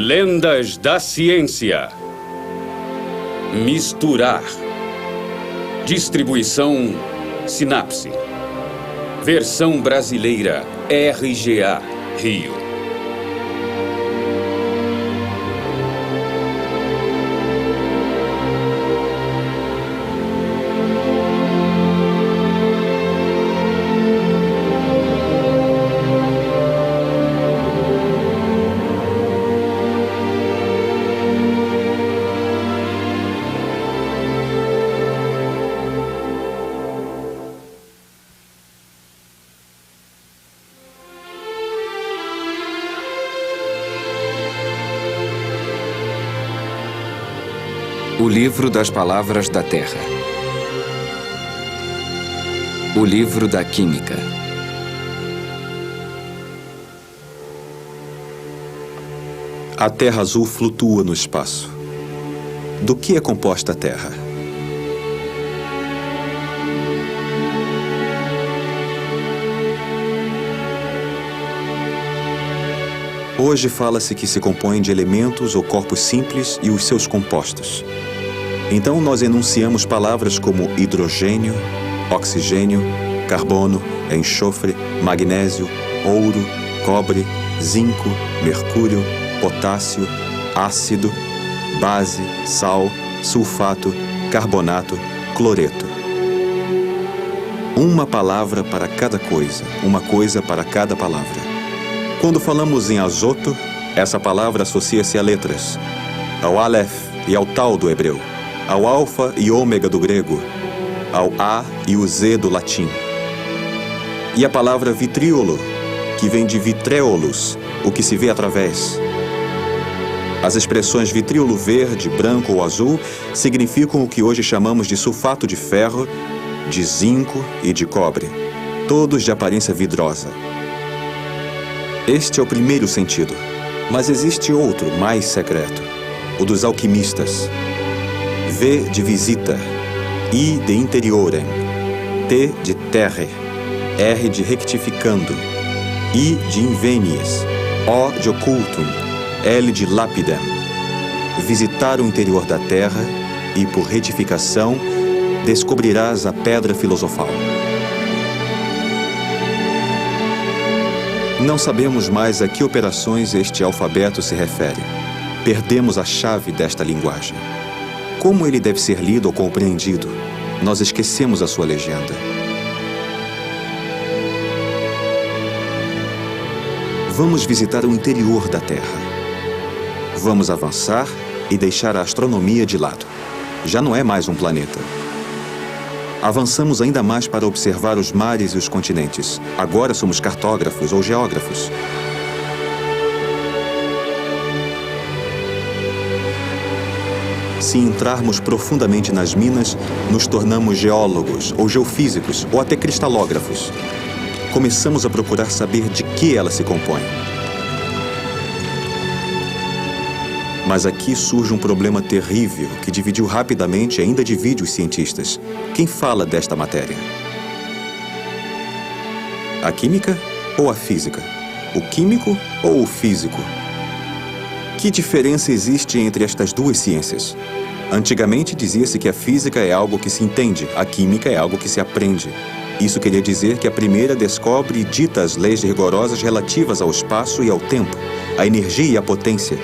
Lendas da ciência. Misturar. Distribuição Sinapse. Versão brasileira RGA Rio. O livro das palavras da Terra. O livro da química. A Terra azul flutua no espaço. Do que é composta a Terra? Hoje fala-se que se compõe de elementos ou corpos simples e os seus compostos. Então nós enunciamos palavras como hidrogênio, oxigênio, carbono, enxofre, magnésio, ouro, cobre, zinco, mercúrio, potássio, ácido, base, sal, sulfato, carbonato, cloreto. Uma palavra para cada coisa, uma coisa para cada palavra. Quando falamos em azoto, essa palavra associa-se a letras, ao Aleph e ao Tal do hebreu, ao alfa e ômega do grego, ao A e o Z do latim. E a palavra vitríolo, que vem de vitréolos, o que se vê através. As expressões vitríolo verde, branco ou azul significam o que hoje chamamos de sulfato de ferro, de zinco e de cobre, todos de aparência vidrosa. Este é o primeiro sentido, mas existe outro mais secreto, o dos alquimistas. V de visita, I de interiorem, T de terre, R de rectificando, I de invenies, O de occultum, L de lapidem. Visitar o interior da terra e, por retificação, descobrirás a pedra filosofal. Não sabemos mais a que operações este alfabeto se refere. Perdemos a chave desta linguagem. Como ele deve ser lido ou compreendido? Nós esquecemos a sua legenda. Vamos visitar o interior da Terra. Vamos avançar e deixar a astronomia de lado. Já não é mais um planeta. Avançamos ainda mais para observar os mares e os continentes. Agora somos cartógrafos ou geógrafos. Se entrarmos profundamente nas minas, nos tornamos geólogos ou geofísicos ou até cristalógrafos. Começamos a procurar saber de que ela se compõe. Mas aqui surge um problema terrível que dividiu rapidamente e ainda divide os cientistas. Quem fala desta matéria? A química ou a física? O químico ou o físico? Que diferença existe entre estas duas ciências? Antigamente dizia-se que a física é algo que se entende, a química é algo que se aprende. Isso queria dizer que a primeira descobre e dita as leis rigorosas relativas ao espaço e ao tempo, à energia e à potência,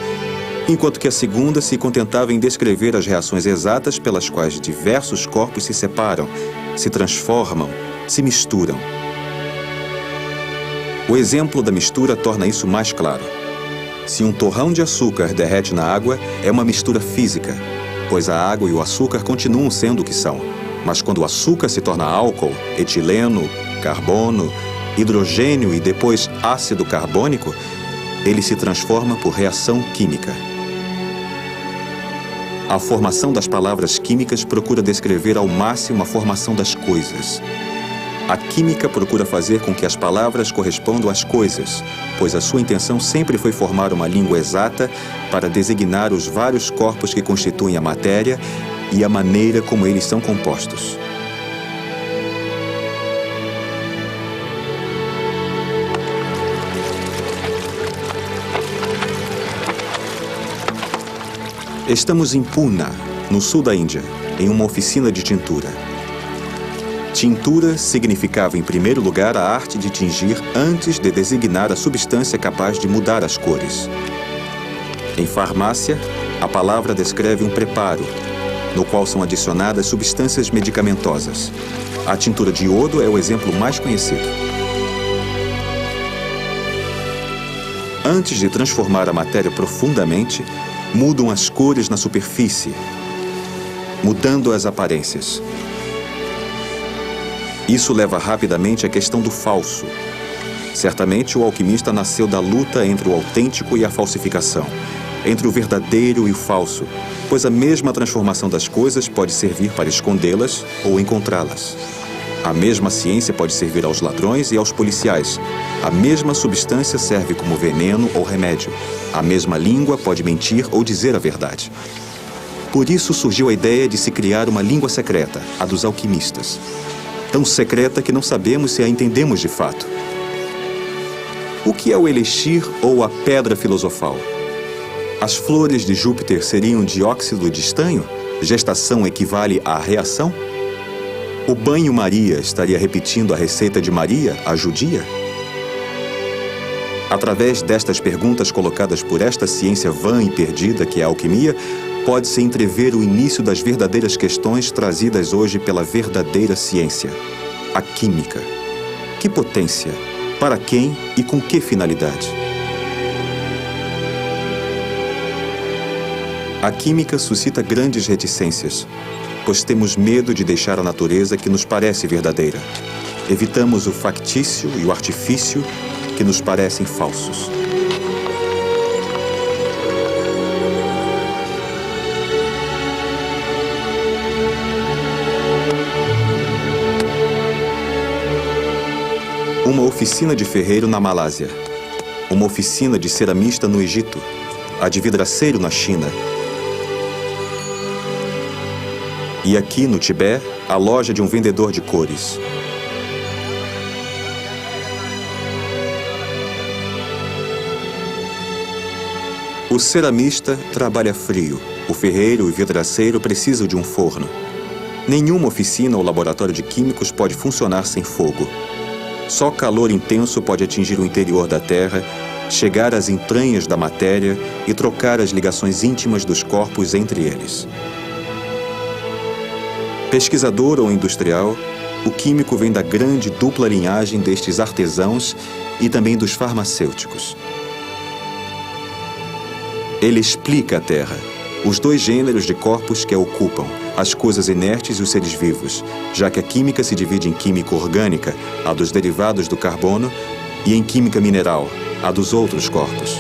enquanto que a segunda se contentava em descrever as reações exatas pelas quais diversos corpos se separam, se transformam, se misturam. O exemplo da mistura torna isso mais claro. Se um torrão de açúcar derrete na água, é uma mistura física, pois a água e o açúcar continuam sendo o que são. Mas quando o açúcar se torna álcool, etileno, carbono, hidrogênio e depois ácido carbônico, ele se transforma por reação química. A formação das palavras químicas procura descrever ao máximo a formação das coisas. A química procura fazer com que as palavras correspondam às coisas, pois a sua intenção sempre foi formar uma língua exata para designar os vários corpos que constituem a matéria e a maneira como eles são compostos. Estamos em Pune, no sul da Índia, em uma oficina de tintura. Tintura significava, em primeiro lugar, a arte de tingir antes de designar a substância capaz de mudar as cores. Em farmácia, a palavra descreve um preparo, no qual são adicionadas substâncias medicamentosas. A tintura de iodo é o exemplo mais conhecido. Antes de transformar a matéria profundamente, mudam as cores na superfície, mudando as aparências. Isso leva rapidamente à questão do falso. Certamente, o alquimista nasceu da luta entre o autêntico e a falsificação, entre o verdadeiro e o falso, pois a mesma transformação das coisas pode servir para escondê-las ou encontrá-las. A mesma ciência pode servir aos ladrões e aos policiais. A mesma substância serve como veneno ou remédio. A mesma língua pode mentir ou dizer a verdade. Por isso surgiu a ideia de se criar uma língua secreta, a dos alquimistas. Tão secreta que não sabemos se a entendemos de fato. O que é o elixir ou a pedra filosofal? As flores de Júpiter seriam dióxido de estanho? Gestação equivale à reação? O banho-maria estaria repetindo a receita de Maria, a judia? Através destas perguntas colocadas por esta ciência vã e perdida que é a alquimia, pode-se entrever o início das verdadeiras questões trazidas hoje pela verdadeira ciência, a química. Que potência? Para quem e com que finalidade? A química suscita grandes reticências, pois temos medo de deixar a natureza que nos parece verdadeira. Evitamos o factício e o artifício que nos parecem falsos. Uma oficina de ferreiro na Malásia. Uma oficina de ceramista no Egito. A de vidraceiro na China. E aqui, no Tibete, a loja de um vendedor de cores. O ceramista trabalha frio. O ferreiro e vidraceiro precisam de um forno. Nenhuma oficina ou laboratório de químicos pode funcionar sem fogo. Só calor intenso pode atingir o interior da Terra, chegar às entranhas da matéria e trocar as ligações íntimas dos corpos entre eles. Pesquisador ou industrial, o químico vem da grande dupla linhagem destes artesãos e também dos farmacêuticos. Ele explica a Terra, os dois gêneros de corpos que a ocupam, as coisas inertes e os seres vivos, já que a química se divide em química orgânica, a dos derivados do carbono, e em química mineral, a dos outros corpos.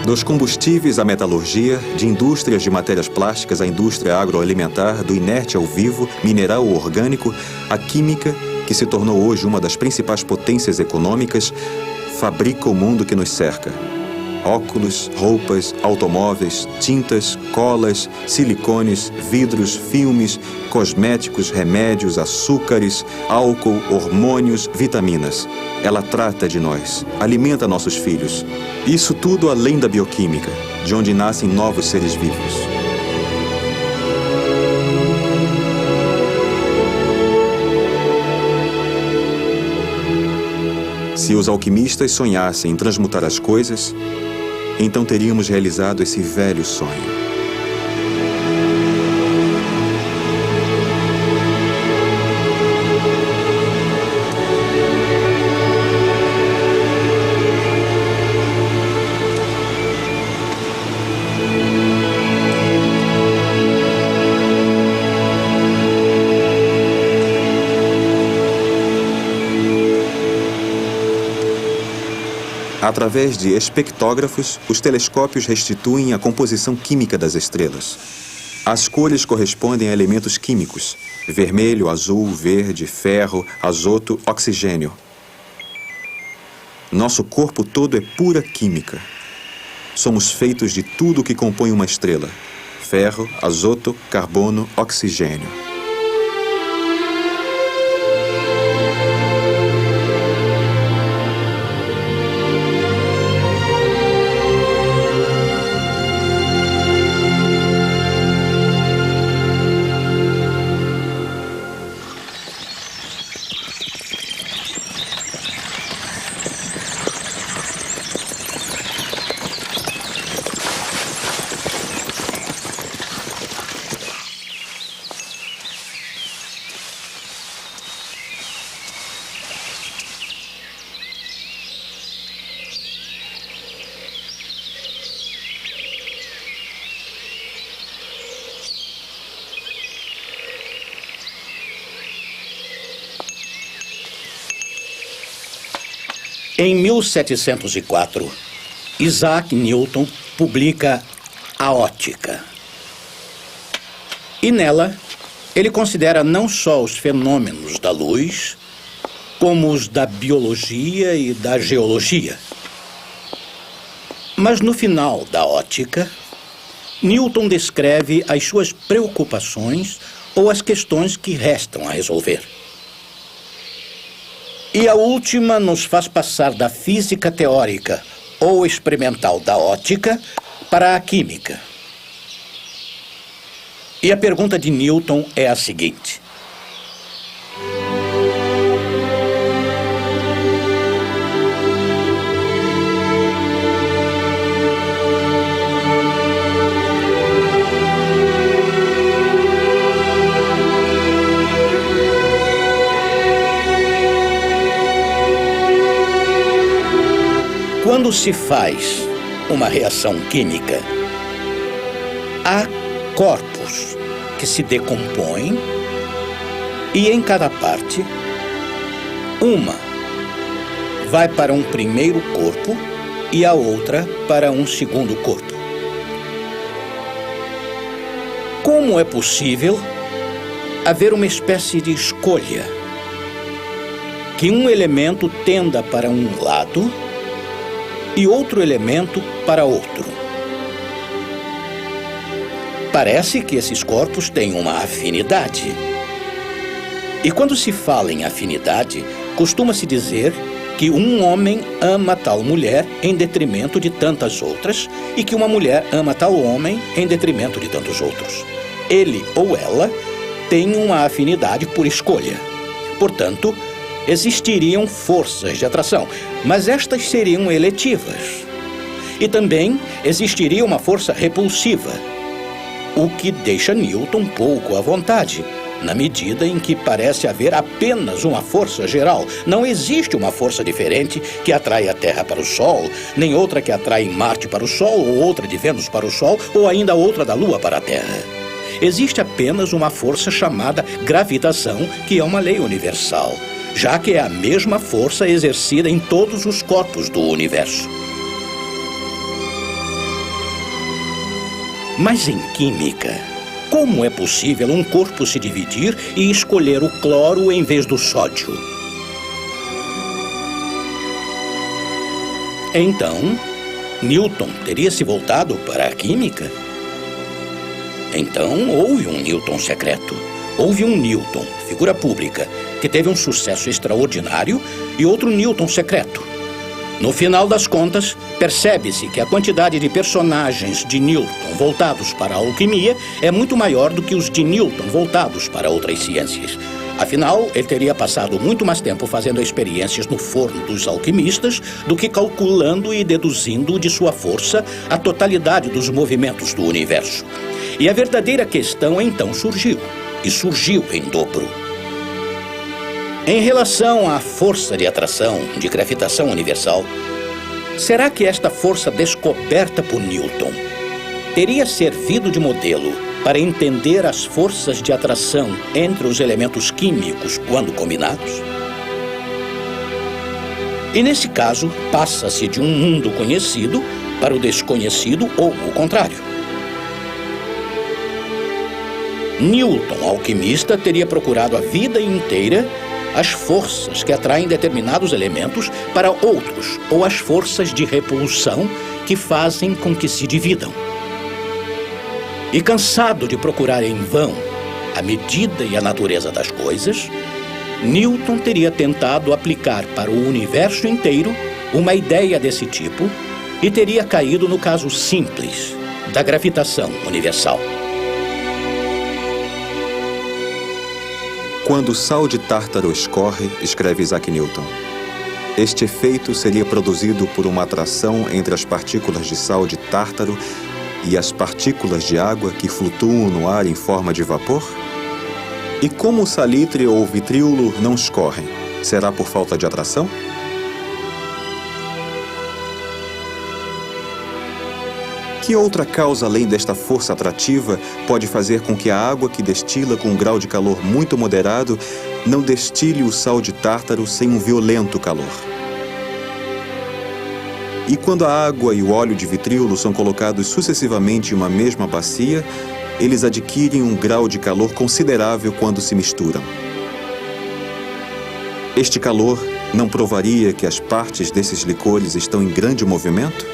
Dos combustíveis à metalurgia, de indústrias de matérias plásticas à indústria agroalimentar, do inerte ao vivo, mineral ou orgânico, a química, que se tornou hoje uma das principais potências econômicas, fabrica o mundo que nos cerca. Óculos, roupas, automóveis, tintas, colas, silicones, vidros, filmes, cosméticos, remédios, açúcares, álcool, hormônios, vitaminas. Ela trata de nós, alimenta nossos filhos. Isso tudo além da bioquímica, de onde nascem novos seres vivos. Se os alquimistas sonhassem em transmutar as coisas, então teríamos realizado esse velho sonho. Através de espectrógrafos, os telescópios restituem a composição química das estrelas. As cores correspondem a elementos químicos: vermelho, azul, verde, ferro, azoto, oxigênio. Nosso corpo todo é pura química. Somos feitos de tudo o que compõe uma estrela: ferro, azoto, carbono, oxigênio. Em 1704, Isaac Newton publica A Ótica. E nela, ele considera não só os fenômenos da luz, como os da biologia e da geologia. Mas no final da Ótica, Newton descreve as suas preocupações ou as questões que restam a resolver. E a última nos faz passar da física teórica ou experimental da ótica para a química. E a pergunta de Newton é a seguinte: quando se faz uma reação química, há corpos que se decompõem e em cada parte, uma vai para um primeiro corpo e a outra para um segundo corpo. Como é possível haver uma espécie de escolha? Que um elemento tenda para um lado e outro elemento para outro. Parece que esses corpos têm uma afinidade. E quando se fala em afinidade, costuma-se dizer que um homem ama tal mulher em detrimento de tantas outras e que uma mulher ama tal homem em detrimento de tantos outros. Ele ou ela tem uma afinidade por escolha. Portanto, existiriam forças de atração, mas estas seriam eletivas. E também existiria uma força repulsiva, o que deixa Newton pouco à vontade, na medida em que parece haver apenas uma força geral. Não existe uma força diferente que atrai a Terra para o Sol, nem outra que atrai Marte para o Sol, ou outra de Vênus para o Sol, ou ainda outra da Lua para a Terra. Existe apenas uma força chamada gravitação, que é uma lei universal, já que é a mesma força exercida em todos os corpos do universo. Mas em química, como é possível um corpo se dividir e escolher o cloro em vez do sódio? Então, Newton teria se voltado para a química? Então, houve um Newton secreto. Houve um Newton, figura pública, que teve um sucesso extraordinário, e outro Newton secreto. No final das contas, percebe-se que a quantidade de personagens de Newton voltados para a alquimia é muito maior do que os de Newton voltados para outras ciências. Afinal, ele teria passado muito mais tempo fazendo experiências no forno dos alquimistas do que calculando e deduzindo de sua força a totalidade dos movimentos do universo. E a verdadeira questão então surgiu, e surgiu em dobro. Em relação à força de atração, de gravitação universal, será que esta força descoberta por Newton teria servido de modelo para entender as forças de atração entre os elementos químicos quando combinados? E nesse caso, passa-se de um mundo conhecido para o desconhecido ou o contrário. Newton, alquimista, teria procurado a vida inteira as forças que atraem determinados elementos para outros, ou as forças de repulsão que fazem com que se dividam. E cansado de procurar em vão a medida e a natureza das coisas, Newton teria tentado aplicar para o universo inteiro uma ideia desse tipo e teria caído no caso simples da gravitação universal. Quando o sal de tártaro escorre, escreve Isaac Newton, este efeito seria produzido por uma atração entre as partículas de sal de tártaro e as partículas de água que flutuam no ar em forma de vapor? E como o salitre ou o vitríolo não escorrem, será por falta de atração? Que outra causa além desta força atrativa pode fazer com que a água que destila com um grau de calor muito moderado não destile o sal de tártaro sem um violento calor? E quando a água e o óleo de vitríolo são colocados sucessivamente em uma mesma bacia, eles adquirem um grau de calor considerável quando se misturam. Este calor não provaria que as partes desses licores estão em grande movimento?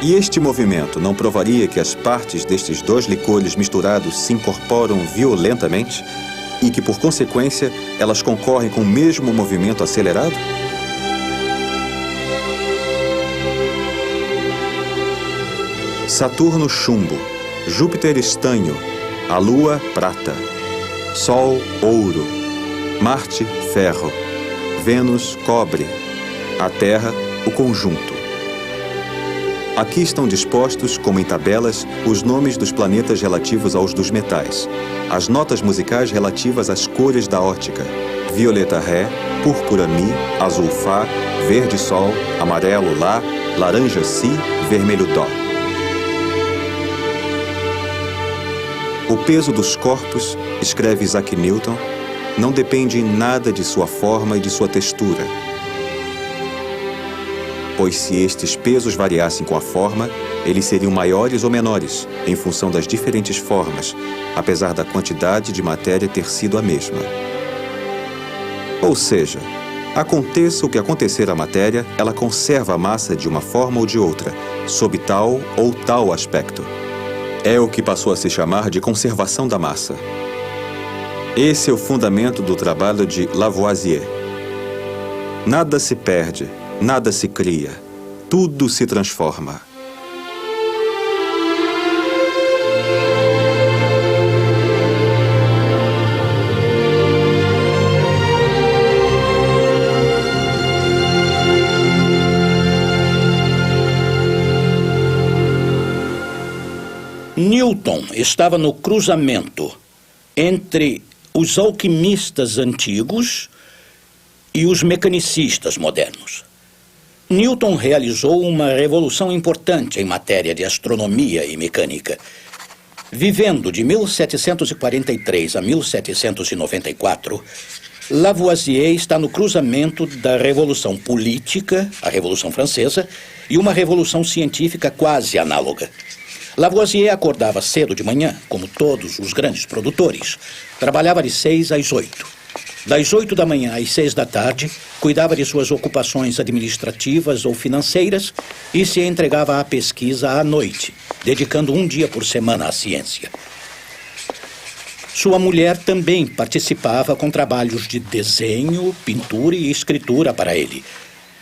E este movimento não provaria que as partes destes dois licores misturados se incorporam violentamente e que, por consequência, elas concorrem com o mesmo movimento acelerado? Saturno, chumbo. Júpiter, estanho. A Lua, prata. Sol, ouro. Marte, ferro. Vênus, cobre. A Terra, o conjunto. Aqui estão dispostos, como em tabelas, os nomes dos planetas relativos aos dos metais. As notas musicais relativas às cores da ótica. Violeta, Ré. Púrpura, Mi. Azul, Fá. Verde, Sol. Amarelo, Lá. Laranja, Si. Vermelho, Dó. O peso dos corpos, escreve Isaac Newton, não depende em nada de sua forma e de sua textura. Pois se estes pesos variassem com a forma, eles seriam maiores ou menores, em função das diferentes formas, apesar da quantidade de matéria ter sido a mesma. Ou seja, aconteça o que acontecer à matéria, ela conserva a massa de uma forma ou de outra, sob tal ou tal aspecto. É o que passou a se chamar de conservação da massa. Esse é o fundamento do trabalho de Lavoisier. Nada se perde, nada se cria, tudo se transforma. Newton estava no cruzamento entre os alquimistas antigos e os mecanicistas modernos. Newton realizou uma revolução importante em matéria de astronomia e mecânica. Vivendo de 1743 a 1794, Lavoisier está no cruzamento da Revolução Política, a Revolução Francesa, e uma revolução científica quase análoga. Lavoisier acordava cedo de manhã, como todos os grandes produtores. Trabalhava de 6 às 8. Das 8 da manhã às 6 da tarde, cuidava de suas ocupações administrativas ou financeiras e se entregava à pesquisa à noite, dedicando um dia por semana à ciência. Sua mulher também participava com trabalhos de desenho, pintura e escritura para ele.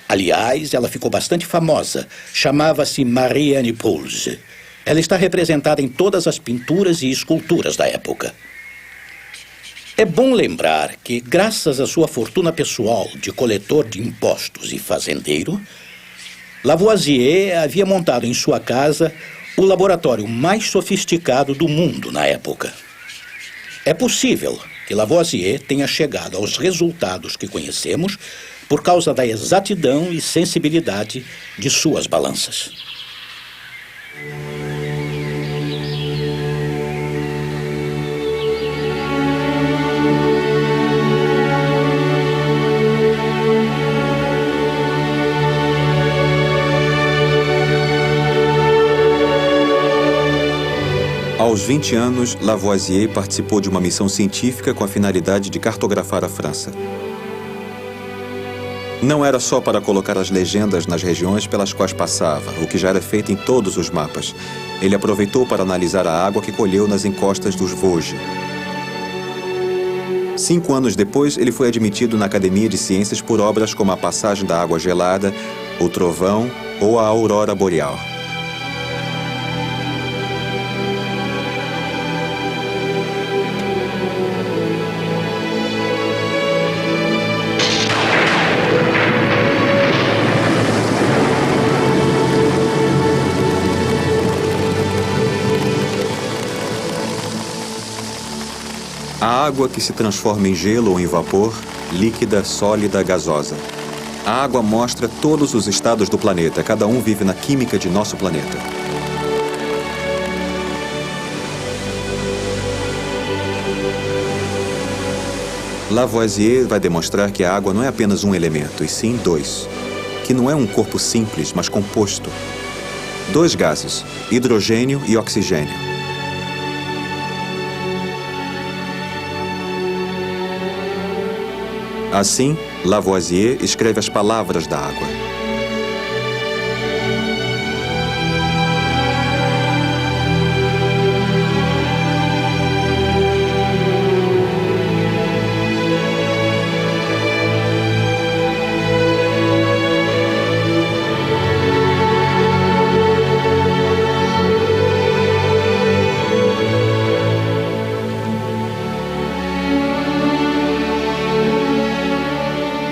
Aliás, ela ficou bastante famosa. Chamava-se Marie-Anne Pouls. Ela está representada em todas as pinturas e esculturas da época. É bom lembrar que, graças à sua fortuna pessoal de coletor de impostos e fazendeiro, Lavoisier havia montado em sua casa o laboratório mais sofisticado do mundo na época. É possível que Lavoisier tenha chegado aos resultados que conhecemos por causa da exatidão e sensibilidade de suas balanças. Aos 20 anos, Lavoisier participou de uma missão científica com a finalidade de cartografar a França. Não era só para colocar as legendas nas regiões pelas quais passava, o que já era feito em todos os mapas. Ele aproveitou para analisar a água que colheu nas encostas dos Vosges. 5 anos depois, ele foi admitido na Academia de Ciências por obras como a Passagem da Água Gelada, o Trovão ou a Aurora Boreal. A água que se transforma em gelo ou em vapor, líquida, sólida, gasosa. A água mostra todos os estados do planeta, cada um vive na química de nosso planeta. Lavoisier vai demonstrar que a água não é apenas um elemento, e sim dois, que não é um corpo simples, mas composto. 2 gases, hidrogênio e oxigênio. Assim, Lavoisier escreve as palavras da água.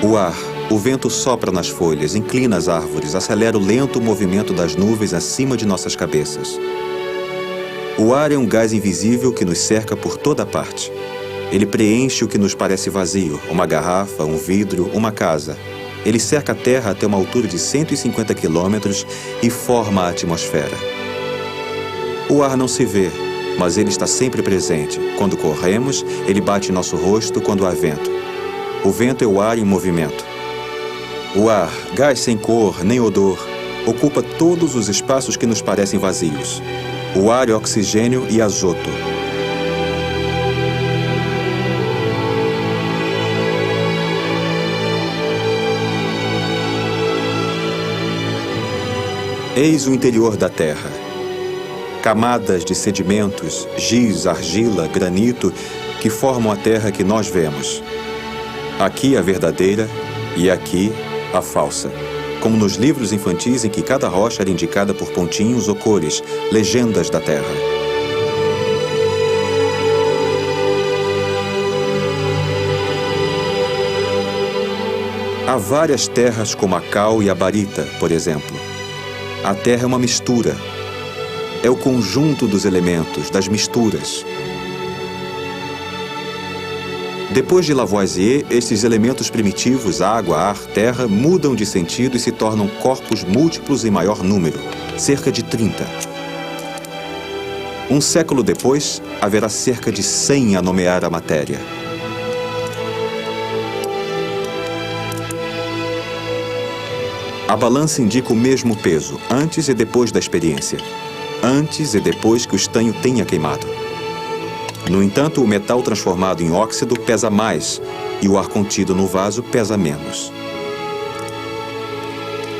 O ar, o vento sopra nas folhas, inclina as árvores, acelera o lento movimento das nuvens acima de nossas cabeças. O ar é um gás invisível que nos cerca por toda parte. Ele preenche o que nos parece vazio, uma garrafa, um vidro, uma casa. Ele cerca a Terra até uma altura de 150 quilômetros e forma a atmosfera. O ar não se vê, mas ele está sempre presente. Quando corremos, ele bate em nosso rosto quando há vento. O vento é o ar em movimento. O ar, gás sem cor nem odor, ocupa todos os espaços que nos parecem vazios. O ar é oxigênio e azoto. Eis o interior da Terra. Camadas de sedimentos, giz, argila, granito, que formam a Terra que nós vemos. Aqui a verdadeira e aqui a falsa. Como nos livros infantis em que cada rocha era indicada por pontinhos ou cores, legendas da Terra. Há várias terras como a cal e a barita, por exemplo. A Terra é uma mistura. É o conjunto dos elementos, das misturas. Depois de Lavoisier, estes elementos primitivos, água, ar, terra, mudam de sentido e se tornam corpos múltiplos em maior número, cerca de 30. Um século depois, haverá cerca de 100 a nomear a matéria. A balança indica o mesmo peso, antes e depois da experiência. Antes e depois que o estanho tenha queimado. No entanto, o metal transformado em óxido pesa mais e o ar contido no vaso pesa menos.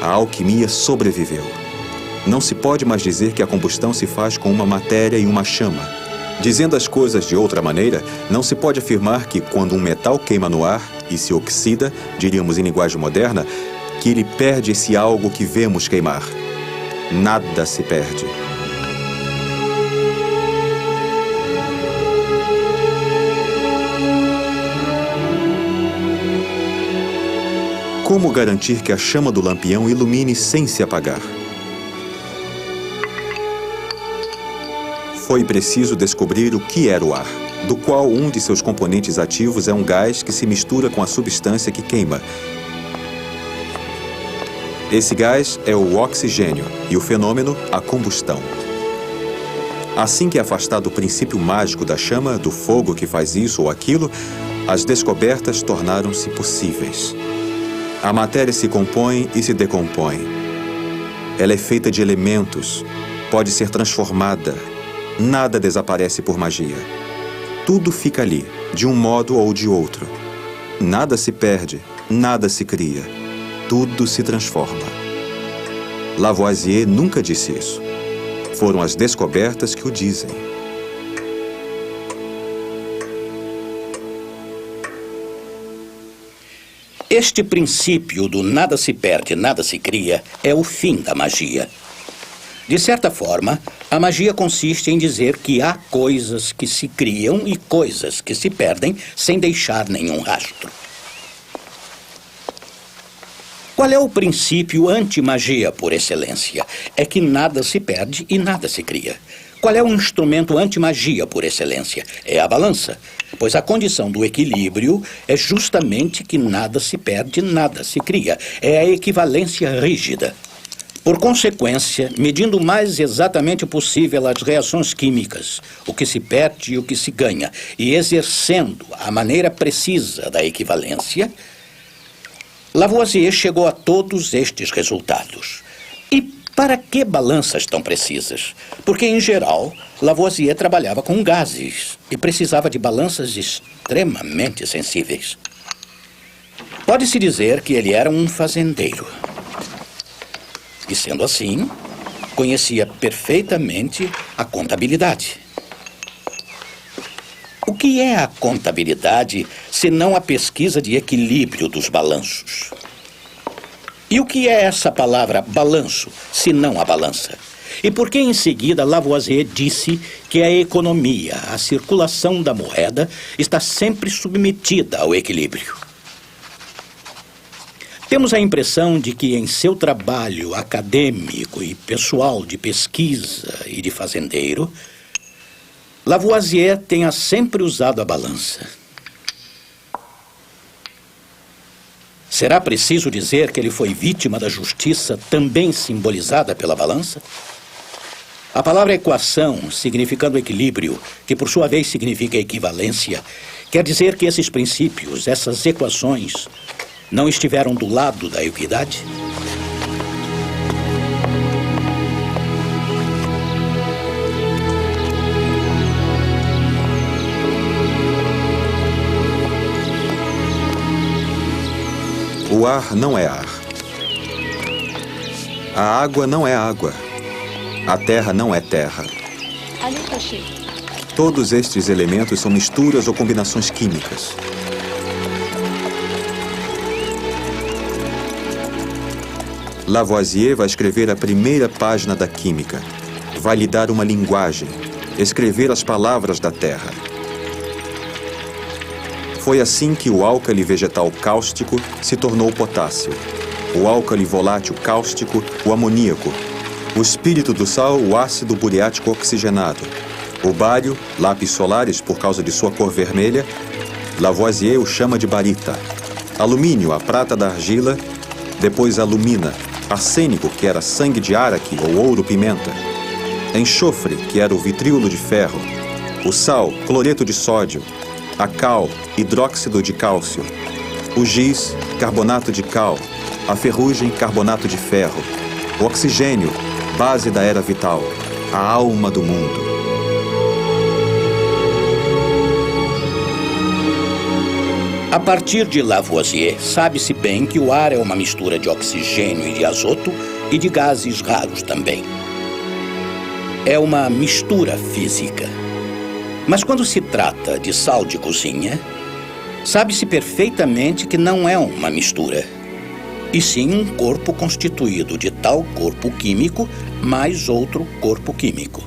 A alquimia sobreviveu. Não se pode mais dizer que a combustão se faz com uma matéria e uma chama. Dizendo as coisas de outra maneira, não se pode afirmar que quando um metal queima no ar e se oxida, diríamos em linguagem moderna, que ele perde esse algo que vemos queimar. Nada se perde. Como garantir que a chama do lampião ilumine sem se apagar? Foi preciso descobrir o que era o ar, do qual um de seus componentes ativos é um gás que se mistura com a substância que queima. Esse gás é o oxigênio e o fenômeno, a combustão. Assim que é afastado o princípio mágico da chama, do fogo que faz isso ou aquilo, as descobertas tornaram-se possíveis. A matéria se compõe e se decompõe. Ela é feita de elementos, pode ser transformada. Nada desaparece por magia. Tudo fica ali, de um modo ou de outro. Nada se perde, nada se cria. Tudo se transforma. Lavoisier nunca disse isso. Foram as descobertas que o dizem. Este princípio do nada se perde, nada se cria é o fim da magia. De certa forma, a magia consiste em dizer que há coisas que se criam e coisas que se perdem sem deixar nenhum rastro. Qual é o princípio anti-magia por excelência? É que nada se perde e nada se cria. Qual é o instrumento anti-magia por excelência? É a balança, pois a condição do equilíbrio é justamente que nada se perde, nada se cria. É a equivalência rígida. Por consequência, medindo o mais exatamente possível as reações químicas, o que se perde e o que se ganha, e exercendo a maneira precisa da equivalência, Lavoisier chegou a todos estes resultados. E para que balanças tão precisas? Porque, em geral, Lavoisier trabalhava com gases e precisava de balanças extremamente sensíveis. Pode-se dizer que ele era um fazendeiro. E, sendo assim, conhecia perfeitamente a contabilidade. O que é a contabilidade, senão a pesquisa de equilíbrio dos balanços? E o que é essa palavra balanço, senão a balança? E por que em seguida Lavoisier disse que a economia, a circulação da moeda, está sempre submetida ao equilíbrio? Temos a impressão de que em seu trabalho acadêmico e pessoal de pesquisa e de fazendeiro, Lavoisier tenha sempre usado a balança. Será preciso dizer que ele foi vítima da justiça também simbolizada pela balança? A palavra equação, significando equilíbrio, que por sua vez significa equivalência, quer dizer que esses princípios, essas equações, não estiveram do lado da equidade? O ar não é ar. A água não é água. A terra não é terra. Todos estes elementos são misturas ou combinações químicas. Lavoisier vai escrever a primeira página da química. Vai lhe dar uma linguagem, escrever as palavras da terra. Foi assim que o álcali vegetal cáustico se tornou potássio, o álcali volátil cáustico, o amoníaco, o espírito do sal, o ácido buriático oxigenado, o bário, lápis solares por causa de sua cor vermelha, Lavoisier o chama de barita, alumínio, a prata da argila, depois alumina, arsênico, que era sangue de araque ou ouro-pimenta, enxofre, que era o vitríolo de ferro, o sal, cloreto de sódio, a cal, hidróxido de cálcio, o giz, carbonato de cal, a ferrugem, carbonato de ferro, o oxigênio, base da era vital, a alma do mundo. A partir de Lavoisier, sabe-se bem que o ar é uma mistura de oxigênio e de azoto e de gases raros também. É uma mistura física. Mas quando se trata de sal de cozinha, sabe-se perfeitamente que não é uma mistura, e sim um corpo constituído de tal corpo químico mais outro corpo químico.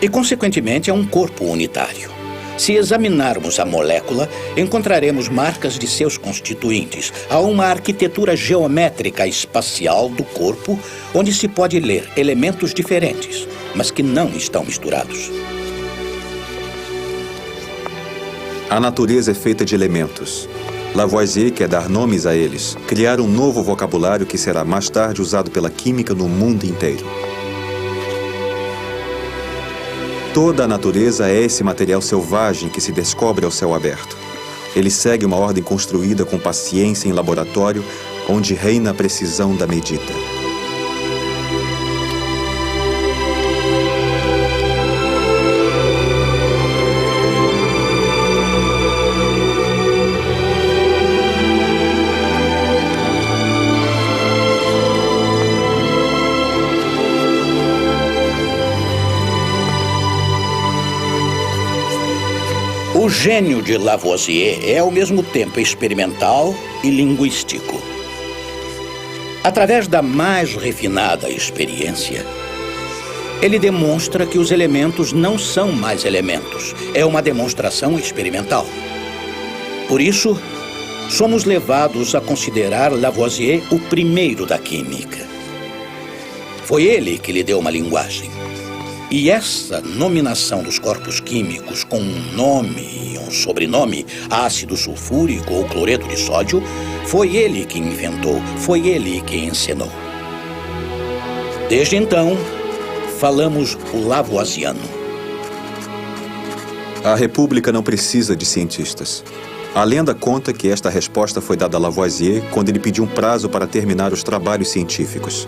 E, consequentemente, é um corpo unitário. Se examinarmos a molécula, encontraremos marcas de seus constituintes. Há uma arquitetura geométrica espacial do corpo, onde se pode ler elementos diferentes, mas que não estão misturados. A natureza é feita de elementos. Lavoisier quer dar nomes a eles, criar um novo vocabulário que será mais tarde usado pela química no mundo inteiro. Toda a natureza é esse material selvagem que se descobre ao céu aberto. Ele segue uma ordem construída com paciência em laboratório, onde reina a precisão da medida. O gênio de Lavoisier é ao mesmo tempo experimental e linguístico. Através da mais refinada experiência, ele demonstra que os elementos não são mais elementos. É uma demonstração experimental. Por isso, somos levados a considerar Lavoisier o primeiro da química. Foi ele que lhe deu uma linguagem. E essa nominação dos corpos químicos com um nome e um sobrenome, ácido sulfúrico ou cloreto de sódio, foi ele que inventou, foi ele que ensinou. Desde então, falamos o lavoisiano. A República não precisa de cientistas. A lenda conta que esta resposta foi dada a Lavoisier quando ele pediu um prazo para terminar os trabalhos científicos.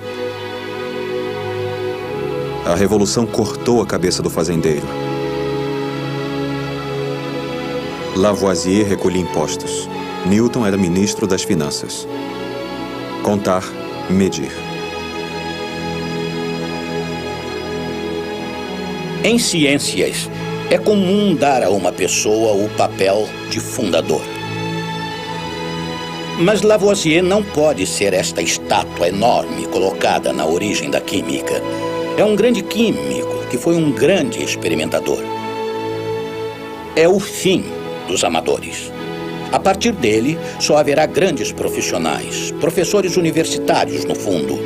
A revolução cortou a cabeça do fazendeiro. Lavoisier recolhia impostos. Newton era ministro das finanças. Contar, medir. Em ciências, é comum dar a uma pessoa o papel de fundador. Mas Lavoisier não pode ser esta estátua enorme colocada na origem da química. É um grande químico que foi um grande experimentador. É o fim dos amadores. A partir dele, só haverá grandes profissionais, professores universitários, no fundo.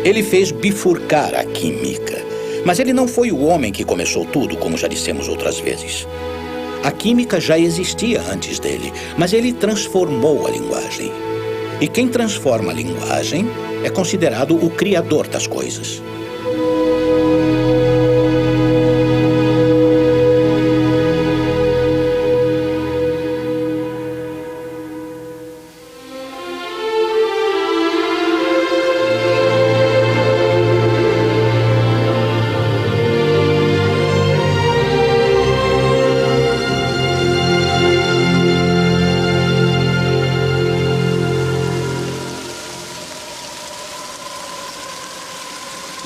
Ele fez bifurcar a química. Mas ele não foi o homem que começou tudo, como já dissemos outras vezes. A química já existia antes dele, mas ele transformou a linguagem. E quem transforma a linguagem é considerado o criador das coisas.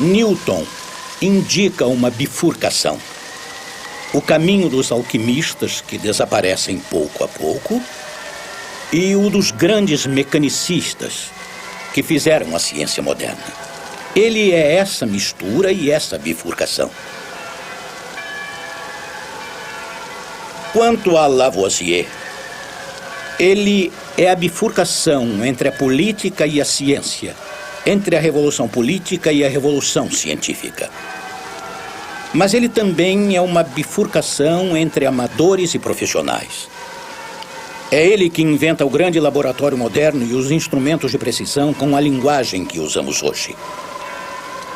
Newton indica uma bifurcação. O caminho dos alquimistas, que desaparecem pouco a pouco, e o dos grandes mecanicistas, que fizeram a ciência moderna. Ele é essa mistura e essa bifurcação. Quanto a Lavoisier, ele é a bifurcação entre a política e a ciência, entre a revolução política e a revolução científica. Mas ele também é uma bifurcação entre amadores e profissionais. É ele que inventa o grande laboratório moderno e os instrumentos de precisão com a linguagem que usamos hoje.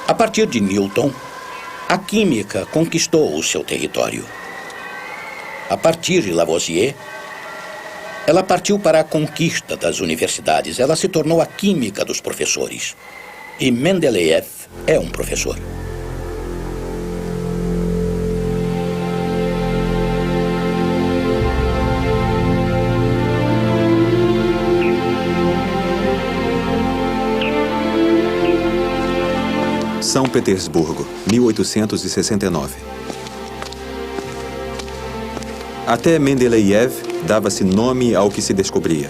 A partir de Newton, a química conquistou o seu território. A partir de Lavoisier, ela partiu para a conquista das universidades. Ela se tornou a química dos professores. E Mendeleev é um professor. São Petersburgo, 1869. Até Mendeleev dava-se nome ao que se descobria.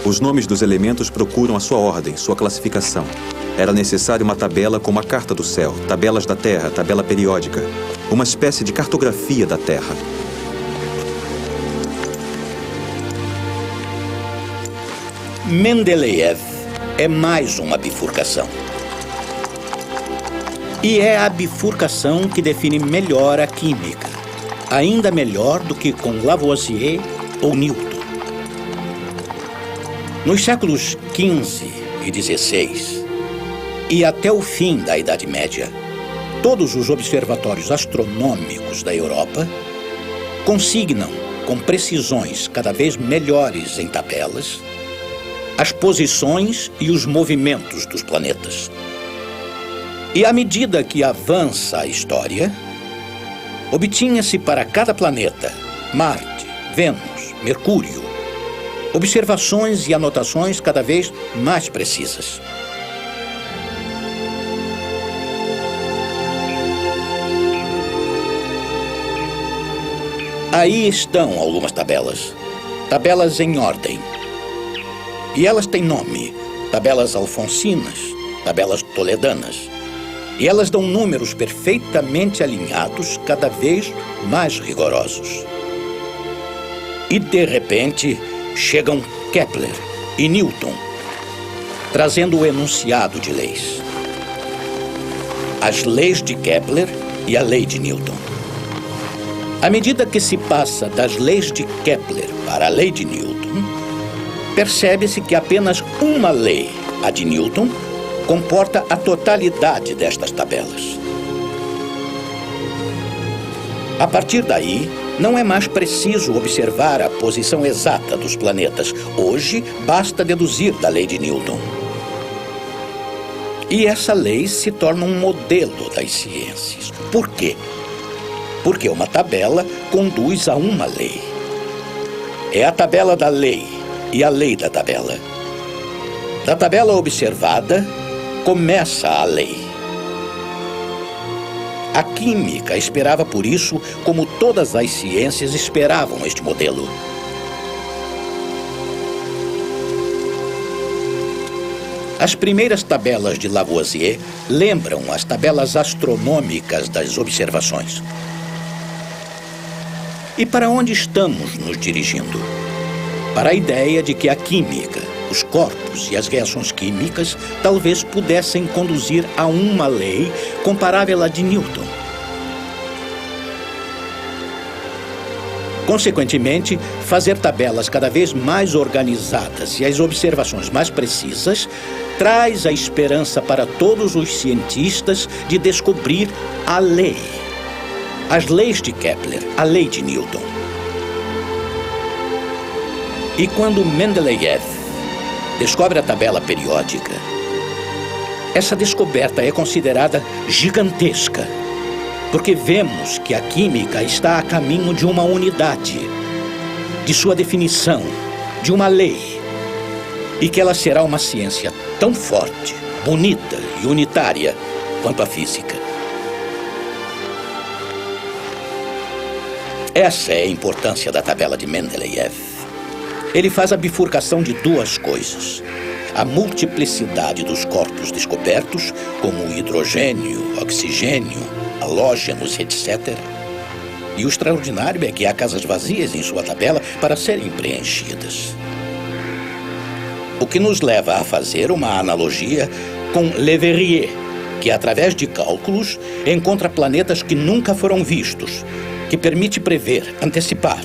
Os nomes dos elementos procuram a sua ordem, sua classificação. Era necessário uma tabela como a carta do céu, tabelas da Terra, tabela periódica, uma espécie de cartografia da Terra. Mendeleev é mais uma bifurcação. E é a bifurcação que define melhor a química, ainda melhor do que com Lavoisier ou Newton. Nos séculos XV e XVI, e até o fim da Idade Média, todos os observatórios astronômicos da Europa consignam, com precisões cada vez melhores em tabelas, as posições e os movimentos dos planetas. E à medida que avança a história, obtinha-se para cada planeta, Marte, Vênus, Mercúrio, observações e anotações cada vez mais precisas. Aí estão algumas tabelas, tabelas em ordem. E elas têm nome, tabelas alfonsinas, tabelas toledanas. E elas dão números perfeitamente alinhados, cada vez mais rigorosos. E, de repente, chegam Kepler e Newton, trazendo o enunciado de leis. As leis de Kepler e a lei de Newton. À medida que se passa das leis de Kepler para a lei de Newton, percebe-se que apenas uma lei, a de Newton, comporta a totalidade destas tabelas. A partir daí, Não é mais preciso observar a posição exata dos planetas. Hoje, basta deduzir da lei de Newton. E essa lei se torna um modelo das ciências. Por quê? Porque uma tabela conduz a uma lei. É a tabela da lei e a lei da tabela. Da tabela observada, começa a lei. A química esperava por isso, como todas as ciências esperavam este modelo. As primeiras tabelas de Lavoisier lembram as tabelas astronômicas das observações. E para onde estamos nos dirigindo? Para a ideia de que a química, os corpos e as reações químicas talvez pudessem conduzir a uma lei comparável à de Newton. Consequentemente, fazer tabelas cada vez mais organizadas e as observações mais precisas traz a esperança para todos os cientistas de descobrir a lei. As leis de Kepler, a lei de Newton. E quando Mendeleev descobre a tabela periódica, essa descoberta é considerada gigantesca, porque vemos que a química está a caminho de uma unidade, de sua definição, de uma lei, e que ela será uma ciência tão forte, bonita e unitária quanto a física. Essa é a importância da tabela de Mendeleev. Ele faz a bifurcação de duas coisas: a multiplicidade dos corpos descobertos, como o hidrogênio, oxigênio, halógenos, etc. E o extraordinário é que há casas vazias em sua tabela para serem preenchidas. O que nos leva a fazer uma analogia com Leverrier, que através de cálculos encontra planetas que nunca foram vistos, que permite prever, antecipar.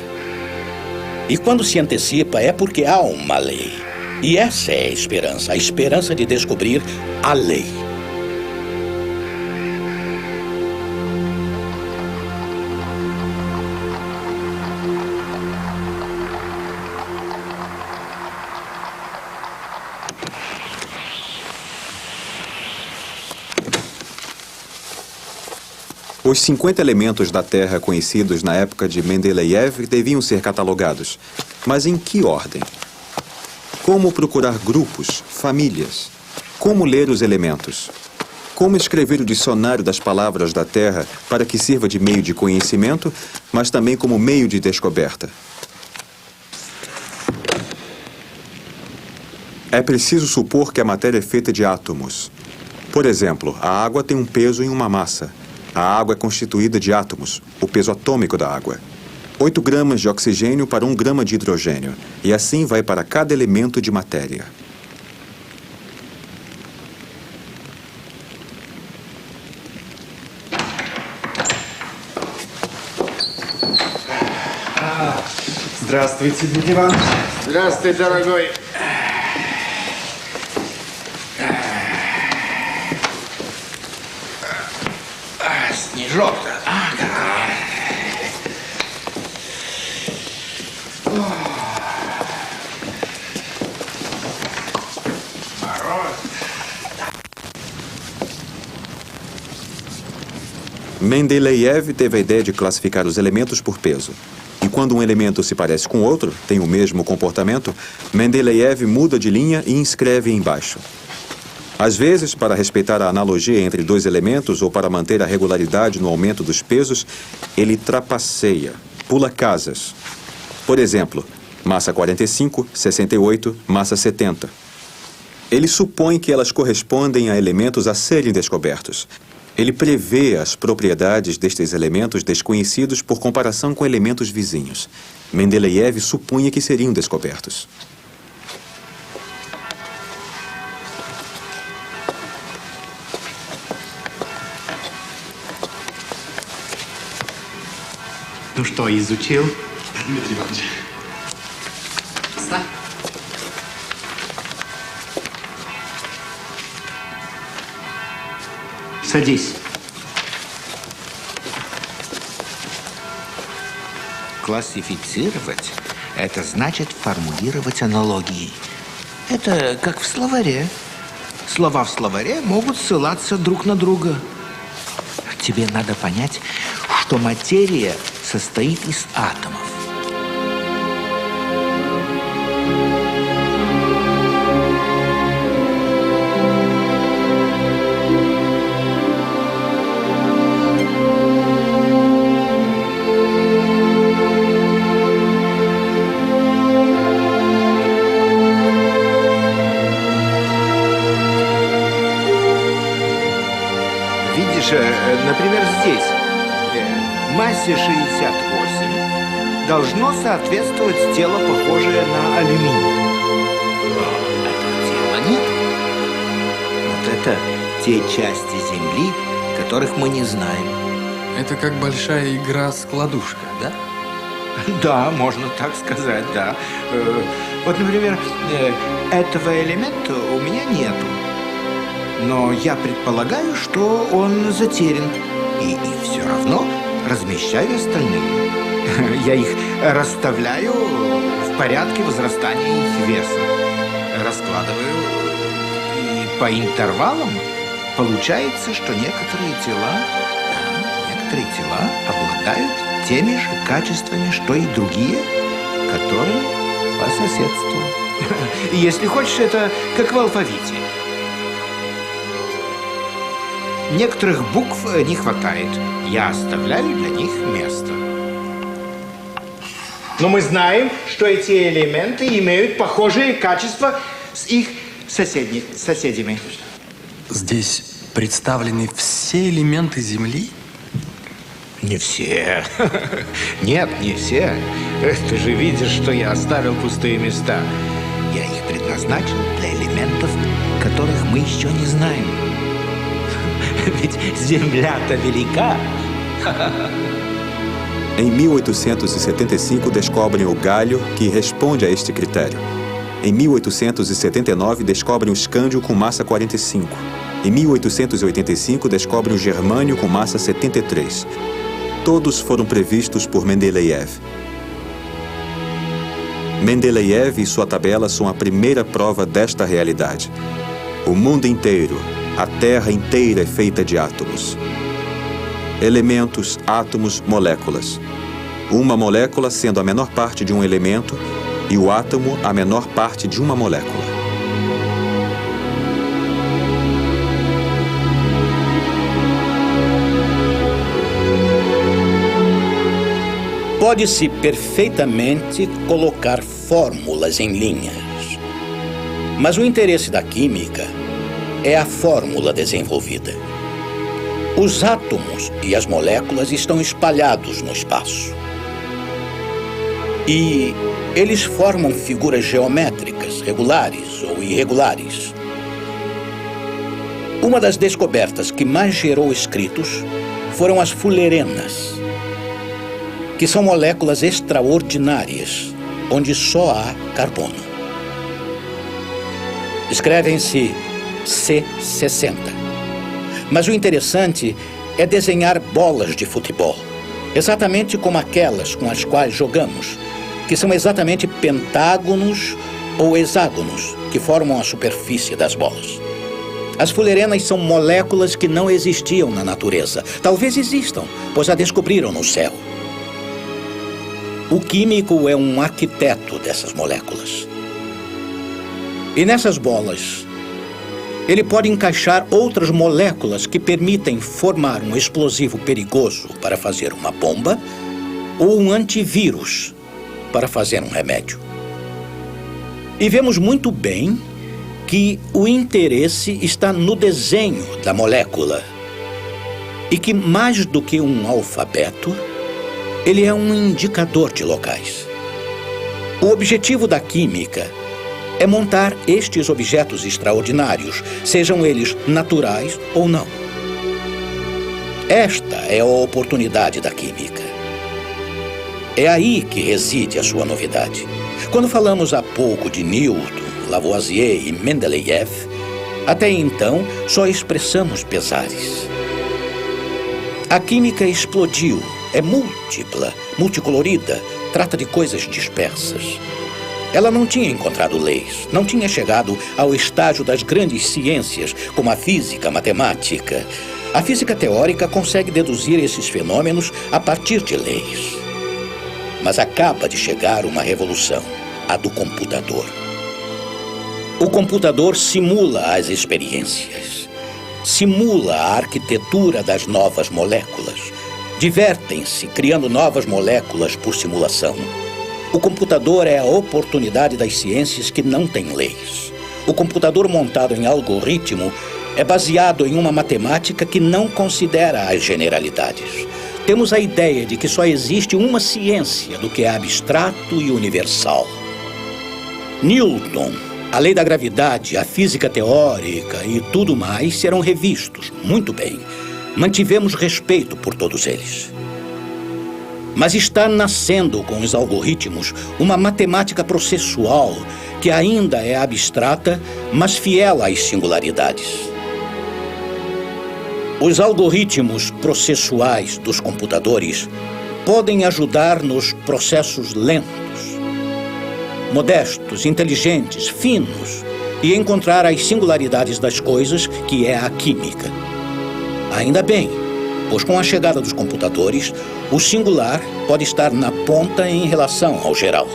E quando se antecipa é porque há uma lei. E essa é a esperança de descobrir a lei. Os 50 elementos da Terra conhecidos na época de Mendeleev deviam ser catalogados. Mas em que ordem? Como procurar grupos, famílias? Como ler os elementos? Como escrever o dicionário das palavras da Terra para que sirva de meio de conhecimento, mas também como meio de descoberta? É preciso supor que a matéria é feita de átomos. Por exemplo, a água tem um peso em uma massa. A água é constituída de átomos, o peso atômico da água. 8 gramas de oxigênio para 1 grama de hidrogênio. E assim vai para cada elemento de matéria. Здравствуйте, Дмитрий Иванович. Здравствуй, дорогой. Снежок-то. Mendeleev teve a ideia de classificar os elementos por peso. E quando um elemento se parece com outro, tem o mesmo comportamento, Mendeleev muda de linha e inscreve embaixo. Às vezes, para respeitar a analogia entre dois elementos ou para manter a regularidade no aumento dos pesos, ele trapaceia, pula casas. Por exemplo, massa 45, 68, massa 70. Ele supõe que elas correspondem a elementos a serem descobertos. Ele prevê as propriedades destes elementos desconhecidos por comparação com elementos vizinhos. Mendeleev supunha que seriam descobertos. Ну что, изучил? Дмитрий Иванович. Садись. Классифицировать – это значит формулировать аналогии. Это как в словаре. Слова в словаре могут ссылаться друг на друга. Тебе надо понять, что материя состоит из атомов. Например, здесь массе 68 должно соответствовать тело, похожее на алюминий. Но этого тела нет. Вот это те части Земли, которых мы не знаем. Это как большая игра-складушка, да? Да, можно так сказать, да. Вот, например, этого элемента у меня нету. Но я предполагаю, что он затерян. И все равно размещаю остальные. Я их расставляю в порядке возрастания их веса. Раскладываю. И по интервалам получается, что некоторые тела обладают теми же качествами, что и другие, которые по соседству. Если хочешь, это как в алфавите. Некоторых букв не хватает. Я оставляю для них место. Но мы знаем, что эти элементы имеют похожие качества с их соседями. Здесь представлены все элементы Земли? Не все. Нет, не все. Ты же видишь, что я оставил пустые места. Я их предназначил для элементов, которых мы еще не знаем. Ведь Земля-то велика. Em 1875, descobrem o galho que responde a este critério. Em 1879, descobrem o escândio com massa 45. Em 1885, descobrem o germânio com massa 73. Todos foram previstos por Mendeleev. Mendeleev e sua tabela são a primeira prova desta realidade. O mundo inteiro, a Terra inteira é feita de átomos. Elementos, átomos, moléculas. Uma molécula sendo a menor parte de um elemento e o átomo a menor parte de uma molécula. Pode-se perfeitamente colocar fórmulas em linhas. Mas o interesse da química é a fórmula desenvolvida. Os átomos e as moléculas estão espalhados no espaço. E eles formam figuras geométricas, regulares ou irregulares. Uma das descobertas que mais gerou escritos foram as fullerenas, que são moléculas extraordinárias, onde só há carbono. Escrevem-se C60. Mas o interessante é desenhar bolas de futebol, exatamente como aquelas com as quais jogamos, que são exatamente pentágonos ou hexágonos que formam a superfície das bolas. As fullerenas são moléculas que não existiam na natureza. Talvez existam, pois a descobriram no céu. O químico é um arquiteto dessas moléculas. E nessas bolas, ele pode encaixar outras moléculas que permitem formar um explosivo perigoso para fazer uma bomba ou um antivírus para fazer um remédio. E vemos muito bem que o interesse está no desenho da molécula e que, mais do que um alfabeto, ele é um indicador de locais. O objetivo da química é montar estes objetos extraordinários, sejam eles naturais ou não. Esta é a oportunidade da química. É aí que reside a sua novidade. Quando falamos há pouco de Newton, Lavoisier e Mendeleev, até então só expressamos pesares. A química explodiu, é múltipla, multicolorida, trata de coisas dispersas. Ela não tinha encontrado leis, não tinha chegado ao estágio das grandes ciências, como a física, a matemática. A física teórica consegue deduzir esses fenômenos a partir de leis. Mas acaba de chegar uma revolução, a do computador. O computador simula as experiências, simula a arquitetura das novas moléculas. Divertem-se criando novas moléculas por simulação. O computador é a oportunidade das ciências que não têm leis. O computador montado em algoritmo é baseado em uma matemática que não considera as generalidades. Temos a ideia de que só existe uma ciência do que é abstrato e universal. Newton, a lei da gravidade, a física teórica e tudo mais serão revistos. Muito bem. Mantivemos respeito por todos eles. Mas está nascendo com os algoritmos uma matemática processual que ainda é abstrata, mas fiel às singularidades. Os algoritmos processuais dos computadores podem ajudar nos processos lentos, modestos, inteligentes, finos, e encontrar as singularidades das coisas, que é a química. Ainda bem, pois com a chegada dos computadores, o singular pode estar na ponta em relação ao geral.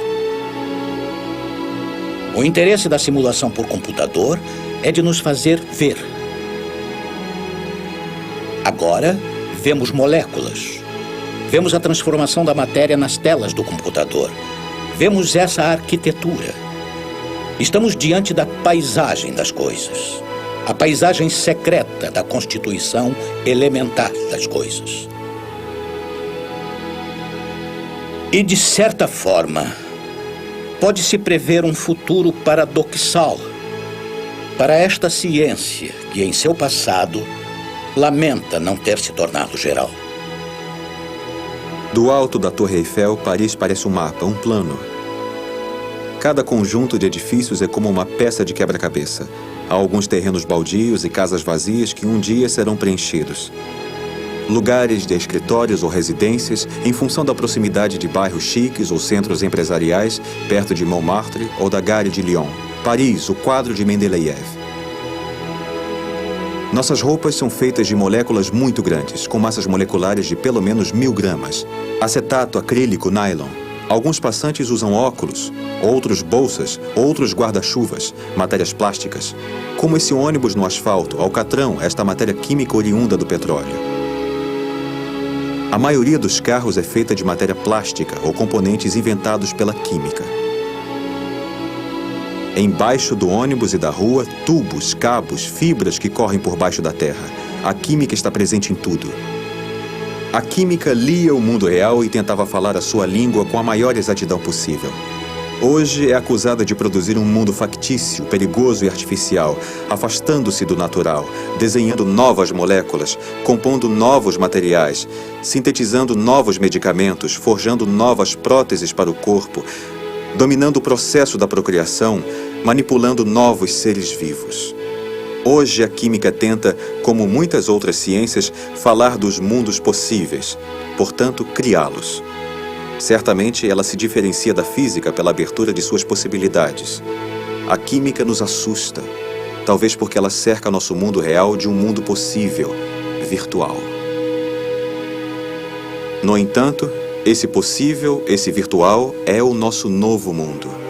O interesse da simulação por computador é de nos fazer ver. Agora, vemos moléculas. Vemos a transformação da matéria nas telas do computador. Vemos essa arquitetura. Estamos diante da paisagem das coisas. A paisagem secreta da constituição elementar das coisas. E, de certa forma, pode-se prever um futuro paradoxal para esta ciência que, em seu passado, lamenta não ter se tornado geral. Do alto da Torre Eiffel, Paris parece um mapa, um plano. Cada conjunto de edifícios é como uma peça de quebra-cabeça. Há alguns terrenos baldios e casas vazias que um dia serão preenchidos. Lugares de escritórios ou residências em função da proximidade de bairros chiques ou centros empresariais perto de Montmartre ou da Gare de Lyon. Paris, o quadro de Mendeleev. Nossas roupas são feitas de moléculas muito grandes, com massas moleculares de pelo menos 1000 gramas. Acetato, acrílico, nylon. Alguns passantes usam óculos, outros bolsas, outros guarda-chuvas, matérias plásticas. Como esse ônibus no asfalto, alcatrão, esta matéria química oriunda do petróleo. A maioria dos carros é feita de matéria plástica ou componentes inventados pela química. Embaixo do ônibus e da rua, tubos, cabos, fibras que correm por baixo da terra. A química está presente em tudo. A química lia o mundo real e tentava falar a sua língua com a maior exatidão possível. Hoje é acusada de produzir um mundo factício, perigoso e artificial, afastando-se do natural, desenhando novas moléculas, compondo novos materiais, sintetizando novos medicamentos, forjando novas próteses para o corpo, dominando o processo da procriação, manipulando novos seres vivos. Hoje a química tenta, como muitas outras ciências, falar dos mundos possíveis, portanto, criá-los. Certamente ela se diferencia da física pela abertura de suas possibilidades. A química nos assusta, talvez porque ela cerca nosso mundo real de um mundo possível, virtual. No entanto, esse possível, esse virtual, é o nosso novo mundo.